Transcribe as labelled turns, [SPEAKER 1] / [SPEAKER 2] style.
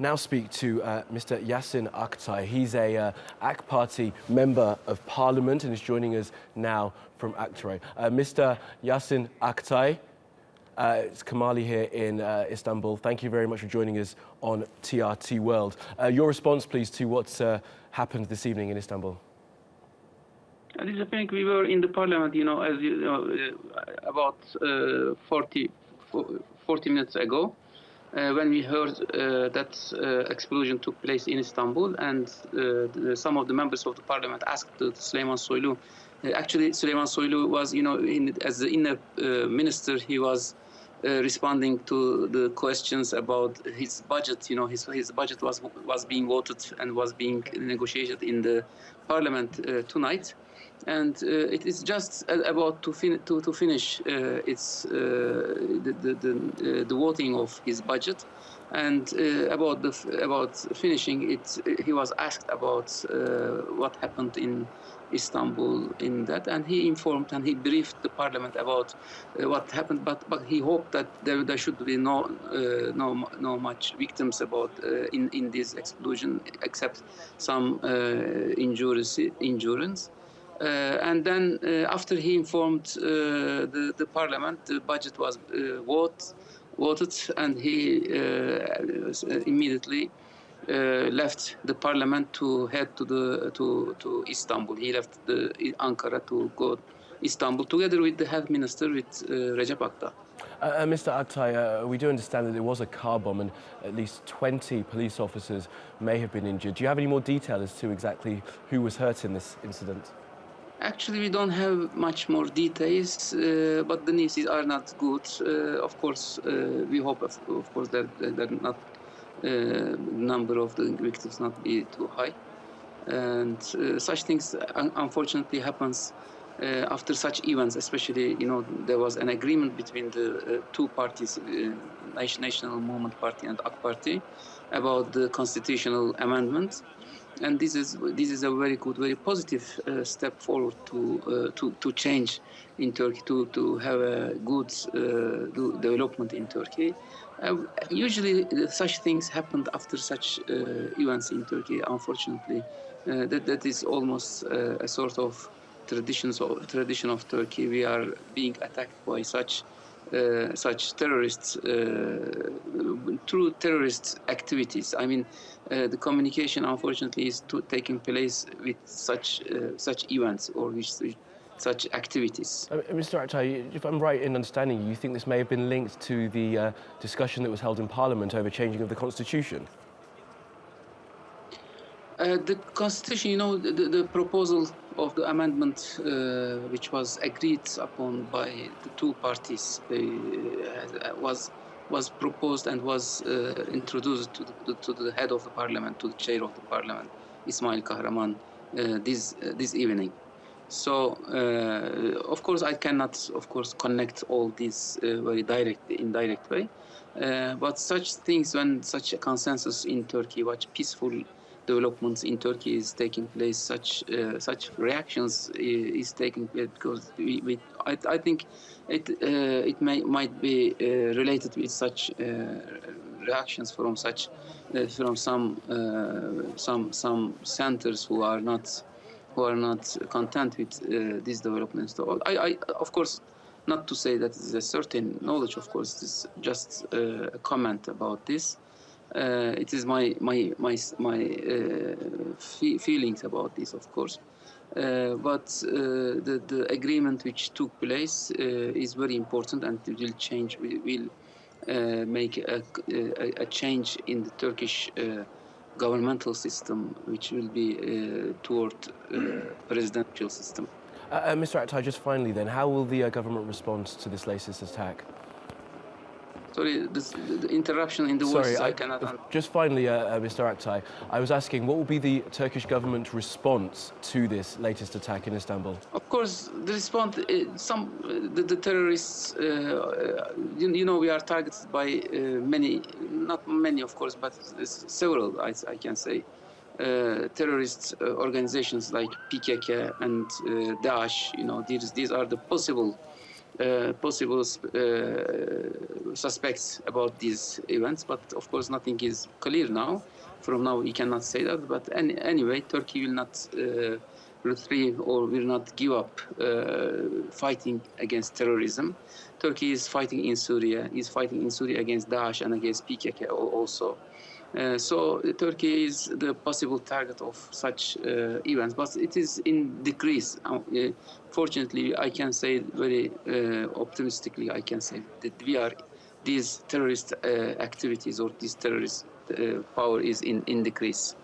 [SPEAKER 1] now speak to Mr. Yasin Aktay. He's a AK Party Member of Parliament and is joining us now from Aktay. Mr. Yasin Aktay, it's Kamali here in Istanbul. Thank you very much for joining us on TRT World. Your response, please, to what's happened this evening in Istanbul.
[SPEAKER 2] I think we were in the parliament, as you know, about 40 minutes ago, when we heard that explosion took place in Istanbul, and some of the members of the parliament asked Süleyman Soylu. Actually, Süleyman Soylu was, as the inner minister, he was responding to the questions about his budget. His budget was being voted and was being negotiated in the parliament tonight. And it is just about to finish the voting of his budget, and about finishing it, he was asked about what happened in Istanbul in that, and he informed and he briefed the parliament about what happened. But he hoped that there should be no much victims about in this explosion, except some injuries. And then after he informed the parliament, the budget was voted, and he immediately left the parliament to head to Istanbul. He left Ankara to go Istanbul together with the health minister, with Recep Akta.
[SPEAKER 1] Mr. Aktay, we do understand that there was a car bomb and at least 20 police officers may have been injured. Do you have any more detail as to exactly who was hurt in this incident?
[SPEAKER 2] Actually, we don't have much more details, but the news are not good. Of course, we hope, of course, that not number of the victims not be too high. And such things, unfortunately, happens after such events. Especially, there was an agreement between the two parties, National Movement Party and AK Party, about the constitutional amendment. And this is a very good, very positive step forward to change in Turkey, to have a good development in Turkey. Usually, such things happened after such events in Turkey. Unfortunately, that is almost a sort of tradition of Turkey. We are being attacked by such terrorists through terrorist activities. I mean, the communication, unfortunately, is taking place with such events or with such activities.
[SPEAKER 1] Mr. Aktay, if I'm right in understanding, you think this may have been linked to the discussion that was held in Parliament over changing of the Constitution?
[SPEAKER 2] The Constitution, the proposal of the amendment, which was agreed upon by the two parties, was proposed and was introduced to the head of the parliament, to the chair of the parliament, Ismail Kahraman, this evening. So, of course, I cannot, connect all this very indirect way. But such things, when such a consensus in Turkey, what peaceful developments in Turkey is taking place, such reactions is taking place, because I think it might be related with such reactions from some centers who are not content with these developments. So I of course, not to say that it's a certain knowledge. Of course, this is just a comment about this. It is my feelings about this, of course. But the agreement which took place is very important, and it will change. Will make a change in the Turkish governmental system, which will be toward presidential system.
[SPEAKER 1] Mr. Aktay, just finally then, how will the government respond to this latest attack?
[SPEAKER 2] Sorry, the interruption in the voice, I cannot...
[SPEAKER 1] Just finally, Mr. Aktay, I was asking, what will be the Turkish government response to this latest attack in Istanbul?
[SPEAKER 2] Of course, the response, the terrorists, we are targeted by many, not many, of course, but several, I can say, terrorist organizations like PKK and Daesh. These are the possible possible suspects about these events, but of course nothing is clear now. From now, we cannot say that. But anyway, Turkey will not retrieve or will not give up fighting against terrorism. Turkey is fighting in Syria. Is fighting in Syria against Daesh and against PKK also. So Turkey is the possible target of such events, but it is in decrease. Fortunately, I can say very optimistically, I can say that these terrorist activities or this terrorist power is in decrease.